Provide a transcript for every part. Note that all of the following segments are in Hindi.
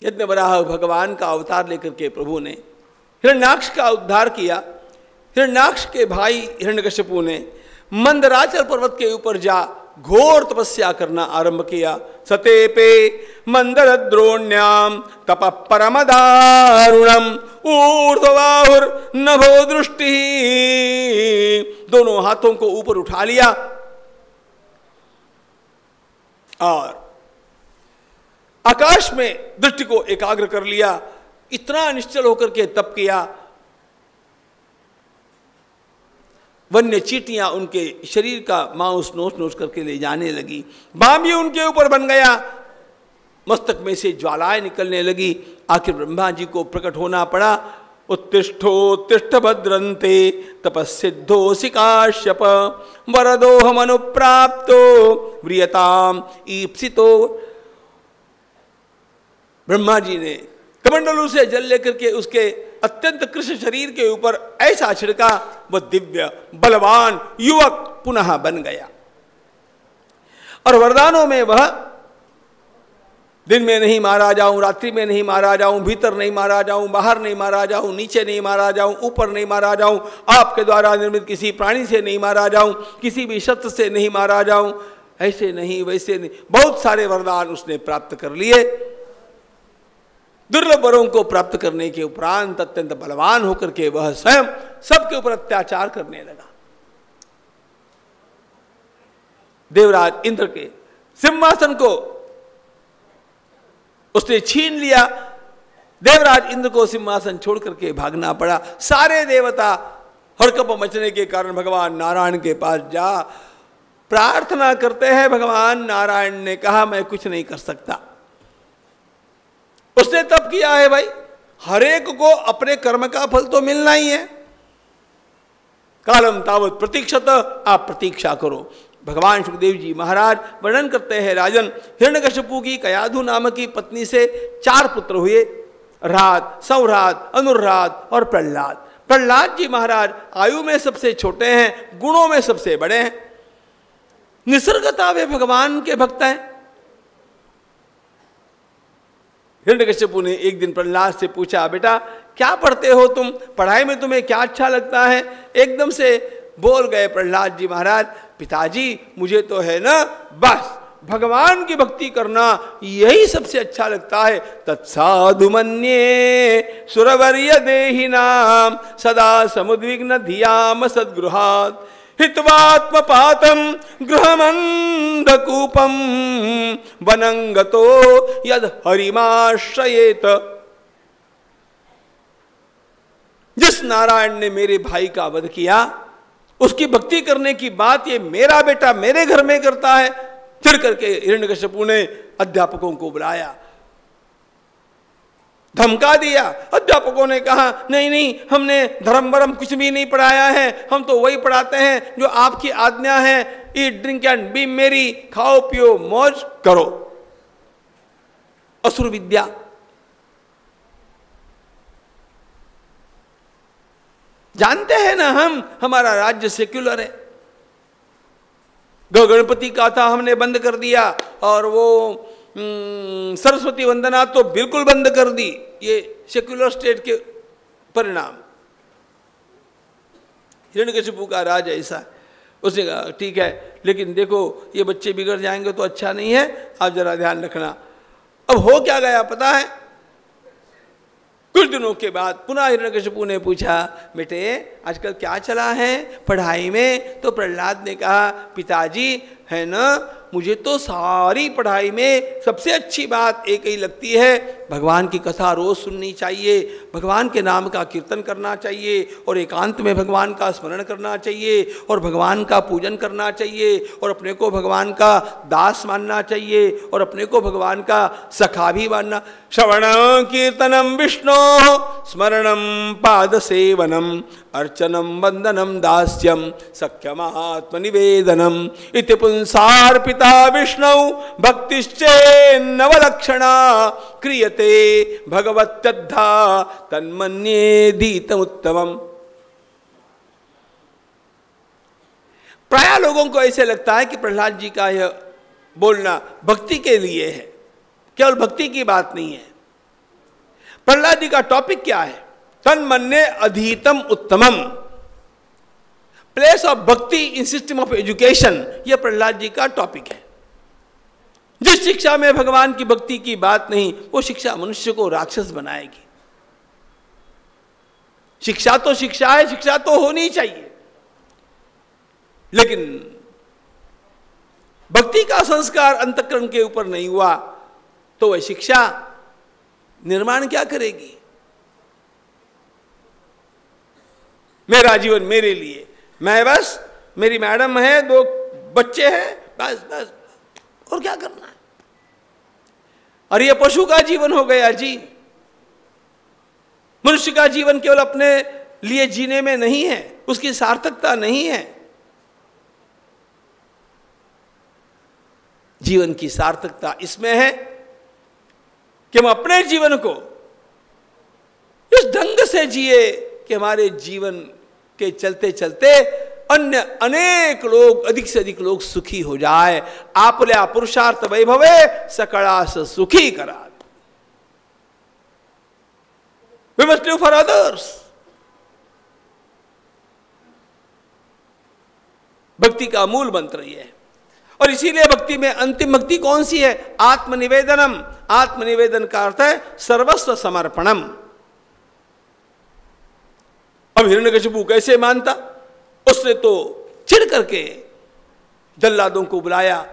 इतने बड़ा भगवान का अवतार लेकर के प्रभु ने हिरण्याक्ष का उद्धार किया। हिरण्याक्ष के भाई हिरण्यकशिपु ने मंदराचल पर्वत के ऊपर जा घोर तपस्या करना आरंभ किया। सतेपे मंदरद्रोण्याम तप परम दारुणम ऊर्ध्वबाहुर नभो दृष्टि, दोनों हाथों को ऊपर उठा लिया और आकाश में दृष्टि को एकाग्र कर लिया। इतना निश्चल होकर के तप किया, वन्य चींटियां उनके शरीर का मांस नोच नोच करके ले जाने लगी। बाम भी उनके ऊपर बन गया, मस्तक में से ज्वालाएं निकलने लगी। आखिर ब्रह्मा जी को प्रकट होना पड़ा। उत्तिष्ठोत्तिष्ठ भद्रन्ते तपस्सिद्धोऽसि काश्यप वरदोहम अनुप्राप्तो व्रियताम ईप्सितो। ब्रह्मा जी ने कमंडलू से जल लेकर के उसके अत्यंत कृष्ण शरीर के ऊपर ऐसा छिड़का, वह दिव्य बलवान युवक पुनः बन गया। और वरदानों में वह दिन में नहीं मारा जाऊं, रात्रि में नहीं मारा जाऊं, भीतर नहीं मारा जाऊं, बाहर नहीं मारा जाऊं, नीचे नहीं मारा जाऊं, ऊपर नहीं मारा जाऊं, आपके द्वारा निर्मित किसी प्राणी से नहीं मारा जाऊं, किसी भी शस्त्र से नहीं मारा जाऊं, ऐसे नहीं वैसे नहीं, बहुत सारे वरदान उसने प्राप्त कर लिए। दुर्लभ वरों को प्राप्त करने के उपरांत अत्यंत बलवान होकर के वह स्वयं सबके ऊपर अत्याचार करने लगा। देवराज इंद्र के सिंहासन को उसने छीन लिया। देवराज इंद्र को सिंहासन छोड़ करके भागना पड़ा। सारे देवता हड़कंप मचने के कारण भगवान नारायण के पास जा प्रार्थना करते हैं। भगवान नारायण ने कहा मैं कुछ नहीं कर सकता। उसने तब किया है भाई, हरेक को अपने कर्म का फल तो मिलना ही है। कालम तावत प्रतीक्षत, आप प्रतीक्षा करो। भगवान सुखदेव जी महाराज वर्णन करते हैं, राजन हिरण्यकशिपु की कयाधु नामक की पत्नी से 4 पुत्र हुए, रात, सौरात, अनुरात और प्रहलाद। प्रहलाद जी महाराज आयु में सबसे छोटे हैं, गुणों में सबसे बड़े हैं, निसर्गता वे भगवान के भक्त हैं। हिरण्यकशिपु ने एक दिन प्रहलाद से पूछा, बेटा क्या पढ़ते हो तुम, पढ़ाई में तुम्हें क्या अच्छा लगता है? एकदम से बोल गए प्रहलाद जी महाराज, पिताजी मुझे तो है ना बस भगवान की भक्ति करना यही सबसे अच्छा लगता है। तत्साधु मन्ये सुरवर्य देहिनाम सदा समुद्विग्न धियाम सद्गृहात् हित्वात्मपातम गृहमंधकूपम वनंगतो यद हरिमाश्रयेत। जिस नारायण ने मेरे भाई का वध किया उसकी भक्ति करने की बात ये मेरा बेटा मेरे घर में करता है। चिढ़ करके हिरण्यकशिपु ने अध्यापकों को बुलाया, धमका दिया। अध्यापकों ने कहा नहीं नहीं, हमने धर्म वरम कुछ भी नहीं पढ़ाया है, हम तो वही पढ़ाते हैं जो आपकी आज्ञा है। ईट ड्रिंक एंड बी मेरी, खाओ पियो मौज करो। असुर विद्या। जानते हैं ना हम, हमारा राज्य सेक्युलर है। गणपति का था हमने बंद कर दिया और वो सरस्वती वंदना तो बिल्कुल बंद कर दी। ये सेक्युलर स्टेट के परिणाम। हिरण्यकशिपु का राज ऐसा। उसने कहा ठीक है, लेकिन देखो ये बच्चे बिगड़ जाएंगे तो अच्छा नहीं है, आप जरा ध्यान रखना। अब हो क्या गया पता है? कुछ दिनों के बाद पुनः हिरण्यकशिपु ने पूछा, बेटे आजकल क्या चला है पढ़ाई में? तो प्रहलाद ने कहा, पिताजी है ना, मुझे तो सारी पढ़ाई में सबसे अच्छी बात एक ही लगती है, भगवान की कथा रोज सुननी चाहिए, भगवान के नाम का कीर्तन करना चाहिए और एकांत में भगवान का स्मरण करना चाहिए और भगवान का पूजन करना चाहिए और अपने को भगवान का दास मानना चाहिए और अपने को भगवान का सखा भी मानना। श्रवणं कीर्तनम विष्णो स्मरणम पाद सेवनम अर्चनम वंदनम दास्यम सख्यमात्मनिवेदनम इति पुंसार्पिता विष्णु भक्तिश्चेन्नवलक्षणा क्रियते भगवत्यद्धा तन्मन्येधीतमुत्तमम्। प्राय लोगों को ऐसे लगता है कि प्रहलाद जी का यह बोलना भक्ति के लिए है, केवल भक्ति की बात नहीं है। प्रहलाद जी का टॉपिक क्या है? तन्मन्ये अधीतम उत्तमम, प्लेस ऑफ भक्ति इन सिस्टम ऑफ एजुकेशन, यह प्रहलाद जी का टॉपिक है। जिस शिक्षा में भगवान की भक्ति की बात नहीं, वो शिक्षा मनुष्य को राक्षस बनाएगी। शिक्षा तो शिक्षा है, शिक्षा तो होनी चाहिए, लेकिन भक्ति का संस्कार अंतःकरण के ऊपर नहीं हुआ तो वह शिक्षा निर्माण क्या करेगी? मेरा जीवन मेरे लिए, मैं बस, मेरी मैडम है, 2 बच्चे हैं, बस बस, और क्या करना है? और यह पशु का जीवन हो गया जी। मनुष्य का जीवन केवल अपने लिए जीने में नहीं है, उसकी सार्थकता नहीं है। जीवन की सार्थकता इसमें है कि हम अपने जीवन को इस ढंग से जिए कि हमारे जीवन के चलते चलते अन्य अनेक लोग, अधिक से अधिक लोग सुखी हो जाए। आपल्या पुरुषार्थ वैभवे सकळास सुखी करा। We must live for others. भक्ति का मूल मंत्र यह है, और इसीलिए भक्ति में अंतिम भक्ति कौन सी है? आत्मनिवेदनम। आत्मनिवेदन का अर्थ है सर्वस्व समर्पणम। अब हिरण्यकशिपु कैसे मानता? उसने तो चिढ़ करके जल्लादों को बुलाया,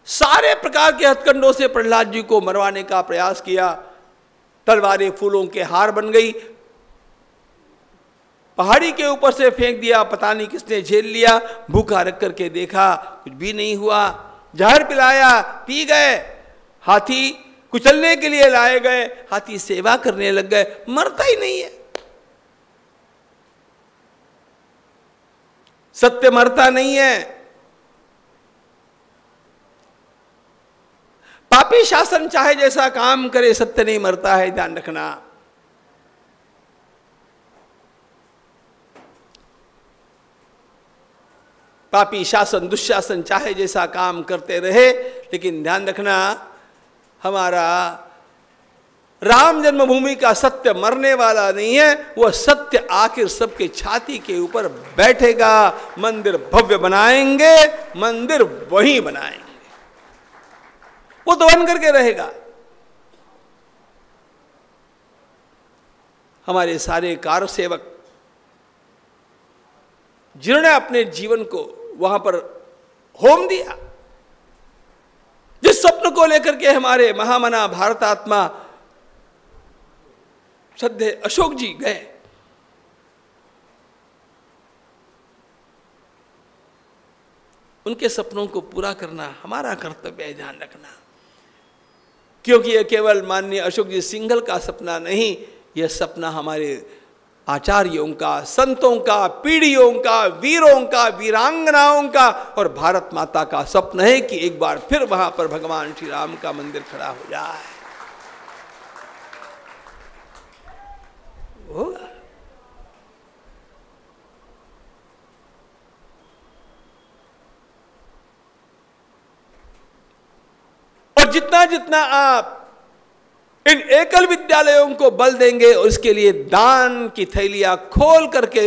सारे प्रकार के हथकंडों से प्रहलाद जी को मरवाने का प्रयास किया। तलवारें फूलों के हार बन गई, पहाड़ी के ऊपर से फेंक दिया, पता नहीं किसने झेल लिया। भूखा रख करके देखा, कुछ भी नहीं हुआ। जहर पिलाया, पी गए। हाथी कुचलने के लिए लाए गए, हाथी सेवा करने लग गए, मरता ही नहीं है। सत्य मरता नहीं है। पापी शासन चाहे जैसा काम करे, सत्य नहीं मरता है, ध्यान रखना। पापी शासन, दुशासन चाहे जैसा काम करते रहे, लेकिन ध्यान रखना, हमारा राम जन्मभूमि का सत्य मरने वाला नहीं है। वह सत्य आखिर सबके छाती के ऊपर बैठेगा। मंदिर भव्य बनाएंगे, मंदिर वही बनाएंगे, वो तो बन करके रहेगा। हमारे सारे कार सेवक जिन्होंने अपने जीवन को वहां पर होम दिया, जिस स्वप्न को लेकर के हमारे महामना भारतात्मा श्रद्धेय अशोक जी गए, उनके सपनों को पूरा करना हमारा कर्तव्य है, ध्यान रखना। क्योंकि यह केवल माननीय अशोक जी सिंघल का सपना नहीं, यह सपना हमारे आचार्यों का, संतों का, पीढ़ियों का, वीरों का, वीरांगनाओं का और भारत माता का सपना है कि एक बार फिर वहां पर भगवान श्री राम का मंदिर खड़ा हो जाए। होगा। और जितना जितना आप इन एकल विद्यालयों को बल देंगे और इसके लिए दान की थैलियां खोल करके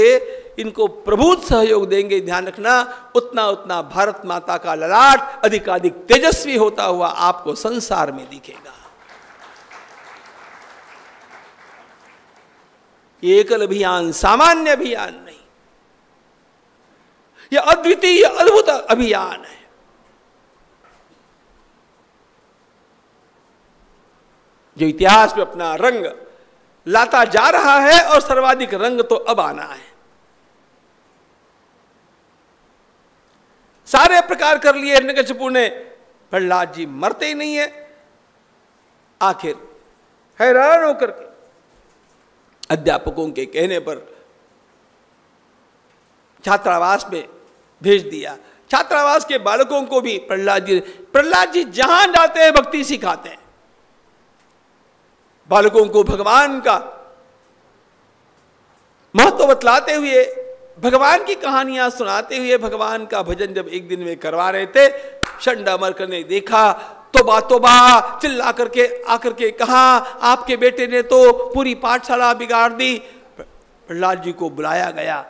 इनको प्रभुत सहयोग देंगे, ध्यान रखना, उतना उतना भारत माता का ललाट अधिकाधिक तेजस्वी होता हुआ आपको संसार में दिखेगा। ये एकल अभियान सामान्य अभियान नहीं, यह अद्वितीय अद्भुत अभियान है। जो इतिहास में अपना रंग लाता जा रहा है, और सर्वाधिक रंग तो अब आना है। सारे प्रकार कर लिए हिरण्यकशिपु ने, प्रहलाद जी मरते ही नहीं है। आखिर हैरान होकर के अध्यापकों के कहने पर छात्रावास में भेज दिया। छात्रावास के बालकों को भी प्रहलाद जी जहां जाते हैं भक्ति सिखाते हैं। बालकों को भगवान का महत्व बतलाते हुए, भगवान की कहानियां सुनाते हुए, भगवान का भजन जब एक दिन वे करवा रहे थे, चंडामर्क ने देखा तो तोबा चिल्ला करके आकर के कहा, आपके बेटे ने तो पूरी पाठशाला बिगाड़ दी। प्रहलाद जी को बुलाया गया।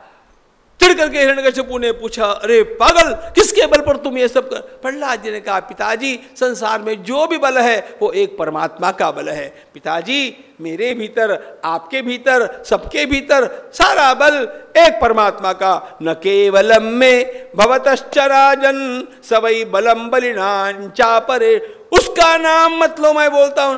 चिढ़ करके हिरण्यकशिपु ने पूछा, अरे पागल, किसके बल पर तुम ये सब कर? प्रहलाद जी ने कहा, पिताजी संसार में जो भी बल है वो एक परमात्मा का बल है। पिताजी मेरे भीतर, आपके भीतर, सबके भीतर सारा बल एक परमात्मा का। न केवलम में भवतश्चराजन सवै बलम बलिनां चापरे। उसका नाम मतलब मैं बोलता हूं।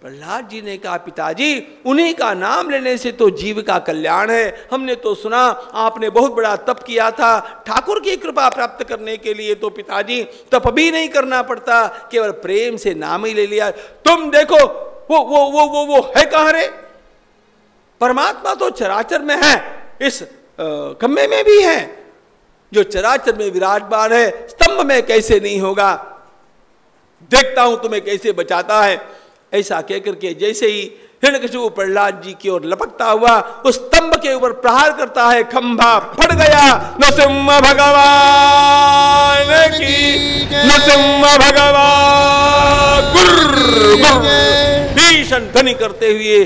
प्रहलाद जी ने कहा, पिताजी उन्हीं का नाम लेने से तो जीव का कल्याण है। हमने तो सुना आपने बहुत बड़ा तप किया था ठाकुर की कृपा प्राप्त करने के लिए, तो पिताजी तप भी नहीं करना पड़ता, केवल प्रेम से नाम ही ले लिया। तुम देखो वो है कहां रे? परमात्मा तो चराचर में है, इस खम्भे में भी है, जो चराचर में विराजमान है, स्तंभ में कैसे नहीं होगा? देखता हूं तुम्हें कैसे बचाता है। ऐसा कहकर के जैसे ही हिरण्यकशिपु प्रहलाद जी की ओर लपकता हुआ उस स्तंभ के ऊपर प्रहार करता है, खंभा फट गया। नृसिंह भगवान की, नृसिंह भगवान भीषण ध्वनि करते हुए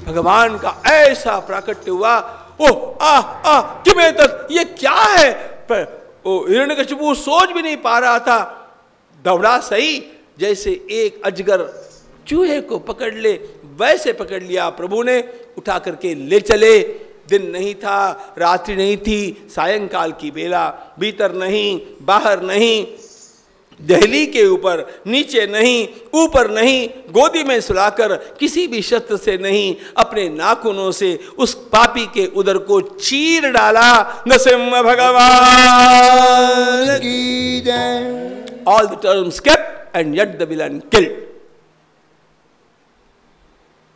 भगवान का ऐसा प्राकट्य हुआ। ओह किमें तक, ये क्या है? हिरण्यकशिपु सोच भी नहीं पा रहा था। दौड़ा सही, जैसे एक अजगर चूहे को पकड़ ले वैसे पकड़ लिया प्रभु ने, उठा करके ले चले। दिन नहीं था, रात्रि नहीं थी, सायंकाल की बेला, भीतर नहीं बाहर नहीं, दहली के ऊपर नीचे नहीं, ऊपर नहीं, गोदी में सुलाकर किसी भी शस्त्र से नहीं, अपने नाखूनों से उस पापी के उदर को चीर डाला। नृसिंह भगवान की जय। All the terms kept and yet the villain killed।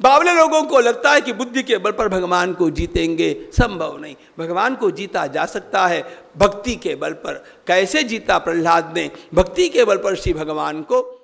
बावले लोगों को लगता है कि बुद्धि के बल पर भगवान को जीतेंगे, संभव नहीं। भगवान को जीता जा सकता है भक्ति के बल पर। कैसे जीता प्रहलाद ने? भक्ति के बल पर श्री भगवान को।